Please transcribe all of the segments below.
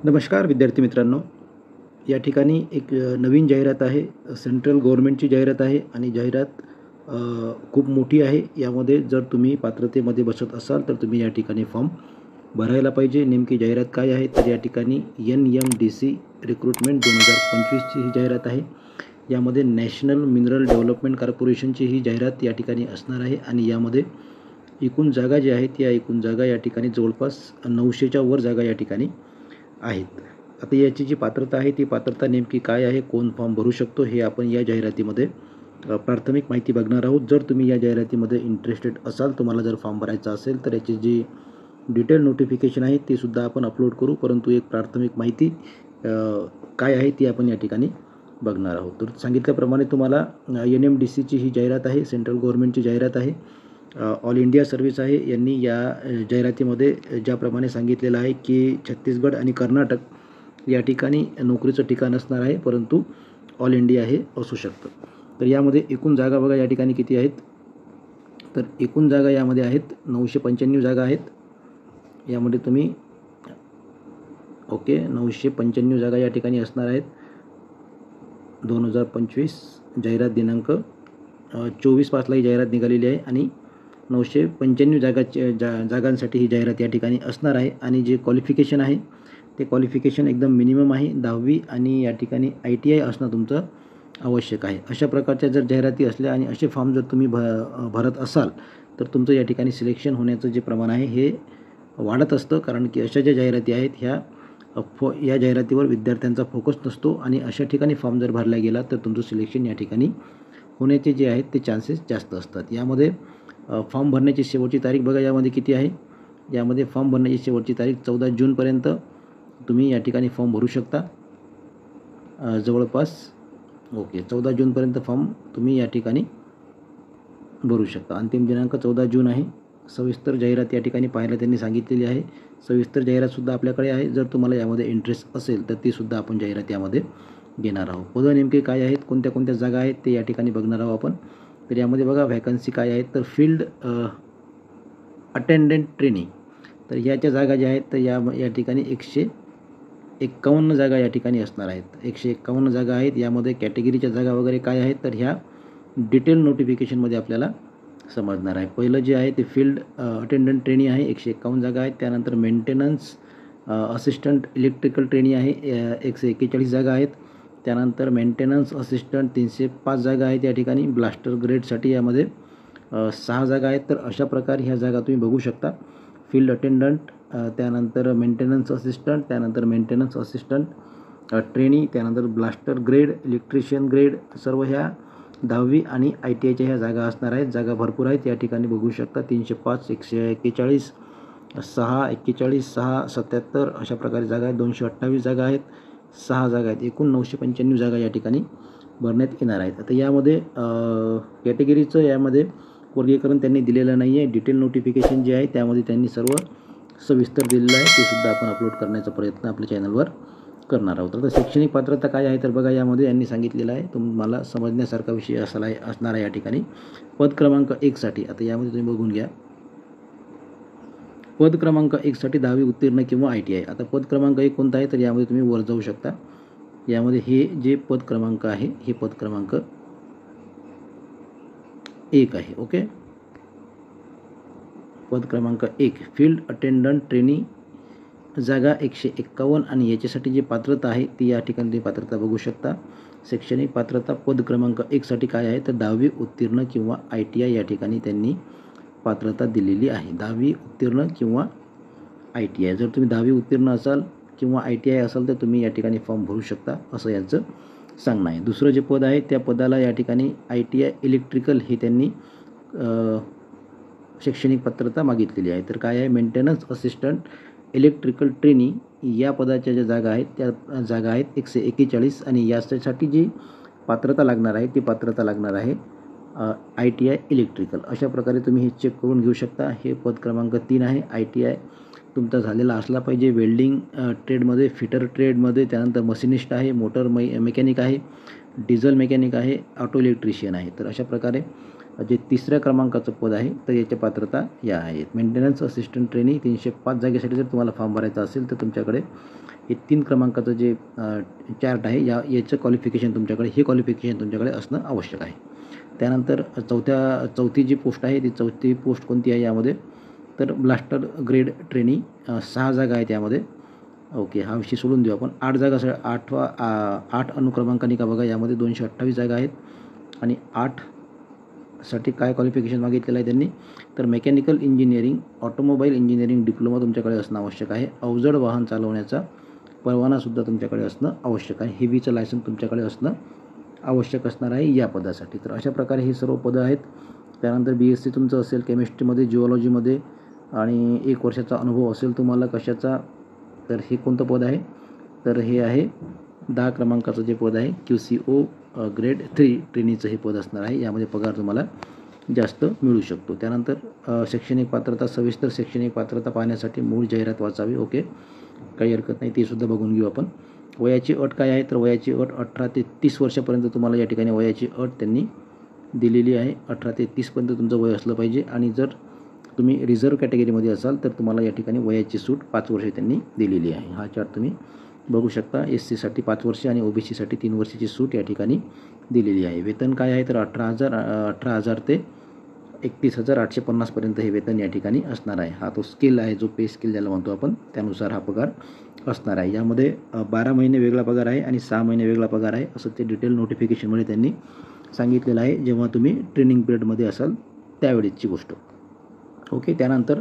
नमस्कार विद्यार्थी मित्रांनो. या ठिकाणी एक नवीन जाहिरात आहे. सेंट्रल गव्हर्नमेंटची जाहिरात आहे आणि जाहिरात खूप मोठी आहे. यामध्ये जर तुम्ही पात्रतेमध्ये बसत असाल तर तुम्ही या ठिकाणी फॉर्म भरायला पाहिजे. नेमकी जाहिरात काय आहे तर या ठिकाणी NMDC रिक्रुटमेंट 2025ची ही जाहिरात आहे. यामध्ये नॅशनल मिनरल डेव्हलपमेंट कॉर्पोरेशनची ही जाहिरात या ठिकाणी असणार आहे आणि यामध्ये एकूण जागा ज्या आहेत या एकूण जागा या ठिकाणी जवळपास 900च्या वर जागा या ठिकाणी आहेत. आता याची जी पात्रता आहे ती पात्रता नेमकी काय आहे, कोण फॉर्म भरू शकतो हे आपण या जाहिरातीमध्ये प्राथमिक माहिती बघणार आहोत. जर तुम्ही या जाहिरातीमध्ये इंटरेस्टेड असाल, तुम्हाला जर फॉर्म भरायचा असेल तर याची जी डिटेल नोटिफिकेशन आहे ते सुद्धा आपण अपलोड करू, परंतु एक प्राथमिक माहिती काय आहे ती आपण या ठिकाणी बघणार आहोत. तर सांगितल्याप्रमाणे तुम्हाला NMDCची ही जाहिरात आहे, सेंट्रल गव्हर्नमेंटची जाहिरात आहे. ऑल इंडिया सर्व्हिस आहे. यांनी या जाहिरातीमध्ये ज्याप्रमाणे सांगितलेलं आहे की छत्तीसगड आणि कर्नाटक या ठिकाणी नोकरीचं ठिकाण असणार आहे, परंतु ऑल इंडिया हे असू शकतं. तर यामध्ये एकूण जागा बघा या ठिकाणी किती आहेत, तर एकूण जागा यामध्ये आहेत 995 जागा आहेत. यामध्ये तुम्ही 995 जागा या ठिकाणी असणार आहेत. 2025 जाहिरात दिनांक 24/5ला ही जाहिरात निघालेली आहे आणि 995 जागांसाठी ही जाहिरात या ठिकाणी असणार आहे. आणि जे क्वालिफिकेशन आहे ते क्वालिफिकेशन एकदम मिनिमम आहे. 10वी आणि या ठिकाणी ITI असणं तुमचं आवश्यक आहे. अशा प्रकारच्या जर जाहिराती असल्या आणि असे फॉर्म जर तुम्ही भरत असाल तर तुमचं या ठिकाणी सिलेक्शन होण्याचं जे प्रमाण आहे हे वाढत असतं, कारण की अशा ज्या जाहिराती आहेत ह्या या जाहिरातीवर विद्यार्थ्यांचा फोकस नसतो आणि अशा ठिकाणी फॉर्म जर भरला गेला तर तुमचं सिलेक्शन या ठिकाणी होण्याचे जे आहेत ते चान्सेस जास्त असतात. यामध्ये फॉर्म भरण्याची शेवटची तारीख बघा यामध्ये किती आहे. यामध्ये फॉर्म भरण्याची शेवटची तारीख 14 जूनपर्यंत तुम्ही या ठिकाणी फॉर्म भरू शकता. जवळपास 14 जूनपर्यंत फॉर्म तुम्ही या ठिकाणी भरू शकता. अंतिम दिनांक 14 जून आहे. सविस्तर जाहिरात या ठिकाणी पाहायला त्यांनी सांगितलेली आहे. सविस्तर जाहिरातसुद्धा आपल्याकडे आहे. जर तुम्हाला यामध्ये इंटरेस्ट असेल तर तीसुद्धा आपण जाहिरात यामध्ये घेणार आहोत. पदं नेमके काय आहेत, कोणत्या कोणत्या जागा आहेत ते या ठिकाणी बघणार आहोत आपण. तर यामध्ये बघा व्हॅकन्सी काय आहेत, तर फील्ड अटेंडंट ट्रेनिंग. तर ह्याच्या जागा ज्या आहेत तर या ठिकाणी 151 जागा या ठिकाणी असणार आहेत. 151 जागा आहेत. यामध्ये कॅटेगरीच्या जागा वगैरे काय आहेत तर ह्या डिटेल नोटिफिकेशनमध्ये आपल्याला समजणार आहे. पहिलं जे आहे ते फील्ड अटेंडंट ट्रेनी आहे, 151 जागा आहेत. त्यानंतर मेंटेनन्स असिस्टंट इलेक्ट्रिकल ट्रेनी आहे, 141 जागा आहेत. त्यानंतर मेंटेनन्स असिस्टंट 305 जागा आहेत या ठिकाणी. ब्लास्टर ग्रेडसाठी यामध्ये 6 जागा आहेत. तर अशा प्रकारे ह्या जागा तुम्ही बघू शकता. फील्ड अटेंडंट, त्यानंतर मेंटेनन्स असिस्टंट, त्यानंतर मेंटेनन्स असिस्टंट ट्रेनी, त्यानंतर ब्लास्टर ग्रेड, इलेक्ट्रिशियन ग्रेड, सर्व ह्या 10वी आणि ITIच्या ह्या जागा असणार आहेत. जागा भरपूर आहेत या ठिकाणी बघू शकता. 305, 141, 6, 41, 6, 77 अशा प्रकारे जागा आहेत. 228 जागा आहेत. 6 जागा आहेत. एकूण 995 जागा या ठिकाणी भरण्यात येणार आहेत. आता यामध्ये कॅटेगरीचं यामध्ये वर्गीकरण त्यांनी दिलेलं नाही आहे. डिटेल नोटिफिकेशन जे आहे त्यामध्ये त्यांनी सर्व सविस्तर दिलेलं आहे. ते सुद्धा आपण अपलोड करण्याचा प्रयत्न आपल्या चॅनलवर करणार आहोत. आता शैक्षणिक पात्रता काय आहे तर बघा यामध्ये यांनी सांगितलेलं आहे, तुम्हाला समजण्यासारखा विषय असणार आहे या ठिकाणी. पद क्रमांक 1 साठी आता यामध्ये तुम्ही बघून घ्या. पद क्रमांक 1 साठी 10वी उत्तीर्ण किंवा ITI. आता पद क्रमांक 1 कोणता आहे तर यामध्ये तुम्ही वर जाऊ शकता. यामध्ये हे जे पद क्रमांक आहे हे पद क्रमांक 1 आहे. ओके, पद क्रमांक 1 फील्ड अटेंडंट ट्रेनी, जागा 151 आणि याच्यासाठी जी पात्रता आहे ती या ठिकाणी तुम्ही पात्रता बघू शकता. शैक्षणिक पात्रता पद क्रमांक 1 साठी काय आहे तर 10वी उत्तीर्ण किंवा ITI या ठिकाणी त्यांनी पात्रता दिलेली आहे. 10वी उत्तीर्ण किंवा ITI. जर तुम्ही 10वी उत्तीर्ण असाल किंवा ITI असाल तर तुम्ही या ठिकाणी फॉर्म भरू शकता, असं यांचं सांगणं आहे. दुसरं जे पद आहे त्या पदाला या ठिकाणी ITI इलेक्ट्रिकल हे त्यांनी शैक्षणिक पात्रता मागितलेली आहे. तर काय आहे, मेंटेनन्स असिस्टंट इलेक्ट्रिकल ट्रेनी या पदाच्या ज्या जागा आहेत त्या जागा आहेत 141 आणि यासाठी जी पात्रता लागणार आहे ती पात्रता लागणार आहे ITI इलेक्ट्रिकल. अशा प्रकारे तुम्ही हे चेक करून घेऊ शकता. हे पद क्रमांक 3 आहे. ITI तुमचा झालेला असला पाहिजे. वेल्डिंग ट्रेडमध्ये, फिटर ट्रेडमध्ये, त्यानंतर मशिनिस्ट आहे, मोटर मेकॅनिक आहे, डिझेल मेकॅनिक आहे, ऑटो इलेक्ट्रिशियन आहे. तर अशा प्रकारे जे 3ऱ्या क्रमांकाचं पद आहे तर याच्या पात्रता या आहेत. मेंटेनन्स असिस्टंट ट्रेनी 305 जागेसाठी जर तुम्हाला फॉर्म भरायचा असेल तर तुमच्याकडे हे 3 क्रमांकाचं जे चार्ट आहे याचं क्वालिफिकेशन तुमच्याकडे क्वालिफिकेशन तुमच्याकडे असणं आवश्यक आहे. त्यानंतर चौथी जी पोस्ट आहे ती चौथी पोस्ट कोणती आहे यामध्ये तर ब्लास्टर ग्रेड ट्रेनी 6 जागा आहेत यामध्ये. ओके, हा विषय सोडून देऊ आपण. 8 जागा 8 अनुक्रमांकाने का बघा यामध्ये 228 जागा आहेत आणि 8 साठी काय क्वालिफिकेशन मागितलेलं आहे त्यांनी तर mechanical engineering automobile engineering diploma तुमच्याकडे असणं आवश्यक आहे. अवजड वाहन चालवण्याचा परवानासुद्धा तुमच्याकडे असणं आवश्यक आहे. हेवीचं लायसन्स तुमच्याकडे असणं आवश्यक असणार आहे या पदासाठी. तर अशा प्रकारे हे सर्व पदं आहेत. त्यानंतर BSc तुमचं असेल केमिस्ट्रीमध्ये, जिओलॉजीमध्ये आणि 1 वर्षाचा अनुभव असेल तुम्हाला कशाचा तर हे कोणतं पद आहे तर हे आहे 10 क्रमांकाचं जे पद आहे QCO ग्रेड 3 ट्रेनीचं हे पद असणार आहे. यामध्ये पगार तुम्हाला जास्त मिळू शकतो. त्यानंतर शैक्षणिक पात्रता, सविस्तर शैक्षणिक पात्रता पाहण्यासाठी मूळ जाहिरात वाचावी. ओके, काही हरकत नाही, ते सुद्धा बघून घेऊ आपण. वयाची अट काय आहे तर वयाची अट 18 ते 30 वर्षापर्यंत तुम्हाला या ठिकाणी वयाची अट त्यांनी दिलेली आहे. 18 ते 30पर्यंत तुमचं वय असलं पाहिजे आणि जर तुम्ही रिझर्व्ह कॅटेगरीमध्ये असाल तर तुम्हाला या ठिकाणी वयाची सूट 5 वर्षे त्यांनी दिलेली आहे. हा चार्ट तुम्ही बघू शकता. SC साठी 5 वर्षे आणि OBCसाठी 3 वर्षाची सूट या ठिकाणी दिलेली आहे. वेतन काय आहे तर 18,000 ते 31,850पर्यंत हे वेतन या ठिकाणी असणार आहे. हा तो स्किल आहे, जो पे स्किल ज्याला म्हणतो आपण, त्यानुसार हा पगार असणार आहे. यामध्ये 12 महिने वेगळा पगार आहे आणि 6 महिने वेगळा पगार आहे असं ते डिटेल नोटिफिकेशनमध्ये त्यांनी सांगितलेलं आहे, जेव्हा तुम्ही ट्रेनिंग पिरियडमध्ये असाल त्यावेळेची गोष्ट. ओके, त्यानंतर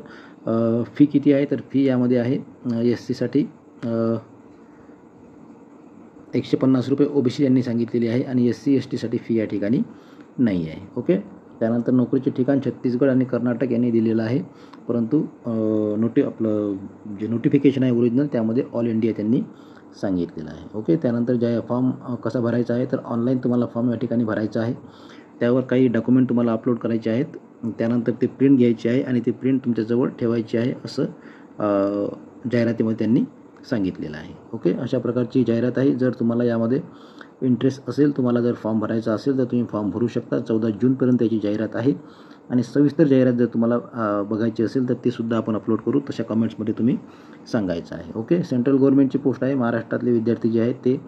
फी किती आहे तर फी यामध्ये आहे SC साठी 150 रुपये OBC यांनी सांगितलेली आहे आणि SC STसाठी फी या ठिकाणी नाही आहे. ओके, त्यानंतर नोकरीचे ठिकाण छत्तीसगड आणि कर्नाटक यांनी दिलेलं आहे, परंतु आपलं जे नोटिफिकेशन आहे ओरिजिनल त्यामध्ये ऑल इंडिया त्यांनी सांगितलेलं आहे. ओके, त्यानंतर ज्या फॉर्म कसा भरायचा आहे तर ऑनलाईन तुम्हाला फॉर्म या ठिकाणी भरायचा आहे. त्यावर काही डॉक्युमेंट तुम्हाला अपलोड करायचे आहेत. त्यानंतर ते प्रिंट घ्यायची आहे आणि ती प्रिंट तुमच्याजवळ ठेवायची आहे असं जाहिरातीमध्ये त्यांनी सांगितलेलं आहे. ओके, अशा प्रकारची जाहिरात आहे. जर तुम्हाला यामध्ये इंटरेस्ट असेल, तुम्हाला जर फॉर्म भरायचा असेल तर तुम्ही फॉर्म भरू शकता. 14 जूनपर्यंत याची जाहिरात आहे आणि सविस्तर जाहिरात जर तुम्हाला बघायची असेल तर ती सुद्धा आपण अपलोड करू. तशा कमेंट्समध्ये तुम्ही सांगायचं आहे. ओके, सेंट्रल गव्हर्नमेंटची पोस्ट आहे. महाराष्ट्रातले विद्यार्थी जे आहेत ते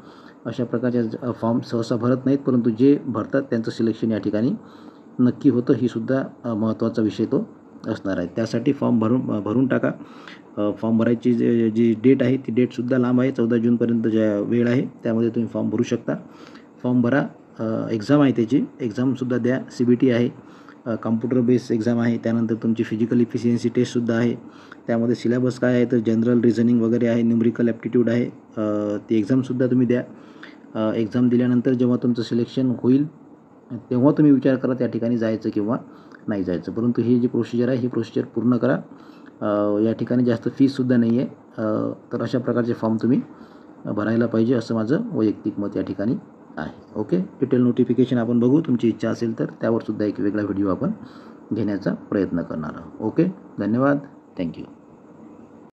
अशा प्रकारच्या फॉर्म सहसा भरत नाहीत, परंतु जे भरतात त्यांचं सिलेक्शन या ठिकाणी नक्की होतं. ही सुद्धा महत्त्वाचा विषय तो असणार आहे. त्यासाठी फॉर्म भरून टाका. फॉर्म भरायची जी डेट आहे ती डेटसुद्धा लांब आहे. 14 जूनपर्यंत ज्या वेळ आहे त्यामध्ये तुम्ही फॉर्म भरू शकता. फॉर्म भरा. एक्झाम आहे, त्याची एक्झामसुद्धा द्या. CBT आहे, कॉम्प्युटर बेस्ड एक्झाम आहे. त्यानंतर तुमची फिजिकल इफिशियन्सी टेस्टसुद्धा आहे. त्यामध्ये सिलेबस काय आहे तर जनरल रिझनिंग वगैरे आहे, न्यूमरिकल ॲप्टिट्यूड आहे. ती एक्झामसुद्धा तुम्ही द्या. एक्झाम दिल्यानंतर जेव्हा तुमचं सिलेक्शन होईल तेव्हा तुम्ही विचार करा त्या ठिकाणी जायचं किंवा नाही जायचं, परंतु ही जी प्रोसिजर आहे ही प्रोसिजर पूर्ण करा. या ठिकाणी जास्त फीससुद्धा नाही आहे. तर अशा प्रकारचे फॉर्म तुम्ही भरायला पाहिजे असं माझं वैयक्तिक मत या ठिकाणी आहे. ओके, डिटेल नोटिफिकेशन आपण बघू. तुमची इच्छा असेल तर त्यावरसुद्धा एक वेगळा व्हिडिओ आपण घेण्याचा प्रयत्न करणार आहोत. ओके, धन्यवाद. थँक्यू.